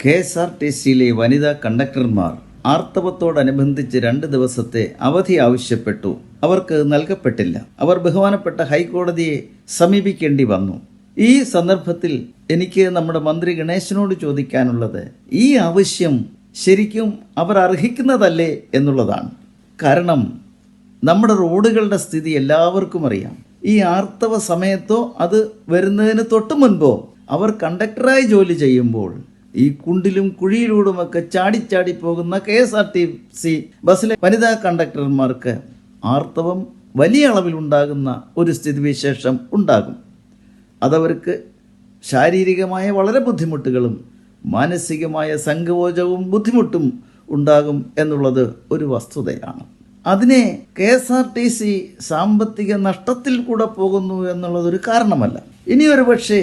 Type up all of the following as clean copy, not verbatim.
KSRTCയിലെ വനിതാ കണ്ടക്ടർമാർ ആർത്തവത്തോടനുബന്ധിച്ച് 2 ദിവസത്തെ അവധി ആവശ്യപ്പെട്ടു. അവർക്ക് നൽകപ്പെട്ടില്ല. അവർ ബഹുമാനപ്പെട്ട ഹൈക്കോടതിയെ സമീപിക്കേണ്ടി വന്നു. ഈ സന്ദർഭത്തിൽ എനിക്ക് നമ്മുടെ മന്ത്രി ഗണേശനോട് ചോദിക്കാനുള്ളത്, ഈ ആവശ്യം ശരിക്കും അവർ അർഹിക്കുന്നതല്ലേ എന്നുള്ളതാണ്. കാരണം നമ്മുടെ റോഡുകളുടെ സ്ഥിതി എല്ലാവർക്കും അറിയാം. ഈ ആർത്തവ സമയത്തോ അത് വരുന്നതിന് തൊട്ട് മുൻപോ അവർ കണ്ടക്ടറായി ജോലി ചെയ്യുമ്പോൾ ഈ കുണ്ടിലും കുഴിയിലൂടുമൊക്കെ ചാടി പോകുന്ന KSRTC ബസ്സിലെ വനിതാ കണ്ടക്ടർമാർക്ക് ആർത്തവം വലിയ അളവിലുണ്ടാകുന്ന ഒരു സ്ഥിതിവിശേഷം ഉണ്ടാകും. അതവർക്ക് ശാരീരികമായ വളരെ ബുദ്ധിമുട്ടുകളും മാനസികമായ സങ്കോചവും ബുദ്ധിമുട്ടും ഉണ്ടാകും എന്നുള്ളത് ഒരു വസ്തുതയാണ്. അതിനെ KSRTC സാമ്പത്തിക നഷ്ടത്തിൽ കൂടെ പോകുന്നു എന്നുള്ളതൊരു കാരണമല്ല. ഇനിയൊരു പക്ഷേ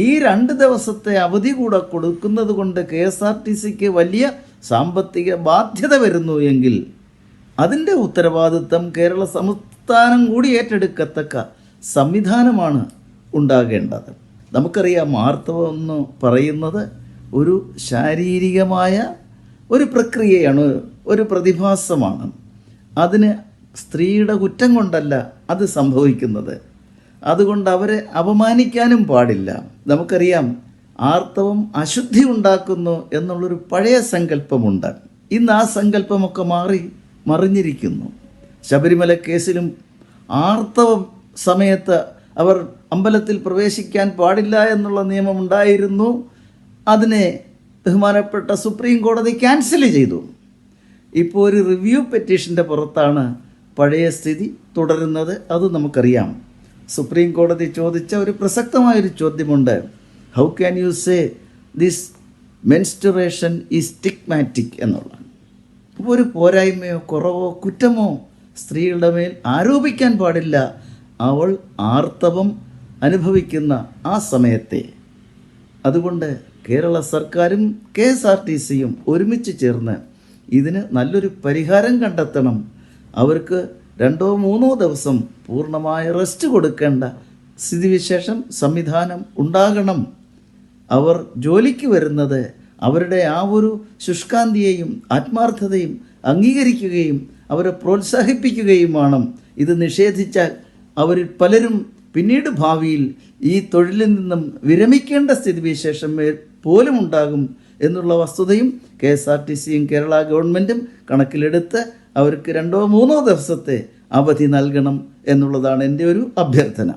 ഈ 2 ദിവസത്തെ അവധി കൂടെ കൊടുക്കുന്നത് കൊണ്ട് KSRTCക്ക് വലിയ സാമ്പത്തിക ബാധ്യത വരുന്നു എങ്കിൽ അതിൻ്റെ ഉത്തരവാദിത്വം കേരള സംസ്ഥാനം കൂടി ഏറ്റെടുക്കത്തക്ക സംവിധാനമാണ് ഉണ്ടാകേണ്ടത്. നമുക്കറിയാം, ആർത്തവം എന്ന് പറയുന്നത് ഒരു ശാരീരികമായ ഒരു പ്രക്രിയയാണ്, ഒരു പ്രതിഭാസമാണ്. അതിന് സ്ത്രീയുടെ കുറ്റം കൊണ്ടല്ല അത് സംഭവിക്കുന്നത്. അതുകൊണ്ട് അവരെ അപമാനിക്കാനും പാടില്ല. നമുക്കറിയാം, ആർത്തവം അശുദ്ധി ഉണ്ടാക്കുന്നു എന്നുള്ളൊരു പഴയ സങ്കല്പമുണ്ട്. ഇന്ന് ആ സങ്കല്പമൊക്കെ മറിഞ്ഞിരിക്കുന്നു. ശബരിമല കേസിലും ആർത്തവ സമയത്ത് അവർ അമ്പലത്തിൽ പ്രവേശിക്കാൻ പാടില്ല എന്നുള്ള നിയമമുണ്ടായിരുന്നു. അതിനെ ബഹുമാനപ്പെട്ട സുപ്രീം കോടതി ക്യാൻസൽ ചെയ്തു. ഇപ്പോൾ ഒരു റിവ്യൂ പെറ്റീഷൻ്റെ പുറത്താണ് പഴയ സ്ഥിതി തുടരുന്നത്. അത് നമുക്കറിയാം. സുപ്രീം കോടതി ചോദിച്ച ഒരു പ്രസക്തമായൊരു ചോദ്യമുണ്ട്, how can you say this menstruation is stigmatic എന്നുള്ളത്. അപ്പോൾ ഒരു പോരായ്മയോ കുറവോ കുറ്റമോ സ്ത്രീകളുടെ മേൽ ആരോപിക്കാൻ പാടില്ല അവൾ ആർത്തവം അനുഭവിക്കുന്ന ആ സമയത്തെ. അതുകൊണ്ട് കേരള സർക്കാരും KSRTCയും ഒരുമിച്ച് ചേർന്ന് ഇതിന് നല്ലൊരു പരിഹാരം കണ്ടെത്തണം. അവർക്ക് 2-3 ദിവസം പൂർണ്ണമായ റെസ്റ്റ് കൊടുക്കേണ്ട സ്ഥിതിവിശേഷം സംവിധാനം ഉണ്ടാകണം. അവർ ജോലിക്ക് വരുന്നത് അവരുടെ ആ ഒരു ശുഷ്കാന്തിയെയും ആത്മാർത്ഥതയും അംഗീകരിക്കുകയും അവരെ പ്രോത്സാഹിപ്പിക്കുകയും വേണം. ഇത് നിഷേധിച്ചാൽ അവരിൽ പലരും പിന്നീട് ഭാവിയിൽ ഈ തൊഴിലിൽ നിന്നും വിരമിക്കേണ്ട സ്ഥിതിവിശേഷം പോലും ഉണ്ടാകും എന്നുള്ള വസ്തുതയും KSRTCയും കേരള ഗവൺമെൻറ്റും കണക്കിലെടുത്ത് അവർക്ക് 2-3 ദിവസത്തെ അവധി നൽകണം എന്നുള്ളതാണ് എൻ്റെ ഒരു അഭ്യർത്ഥന.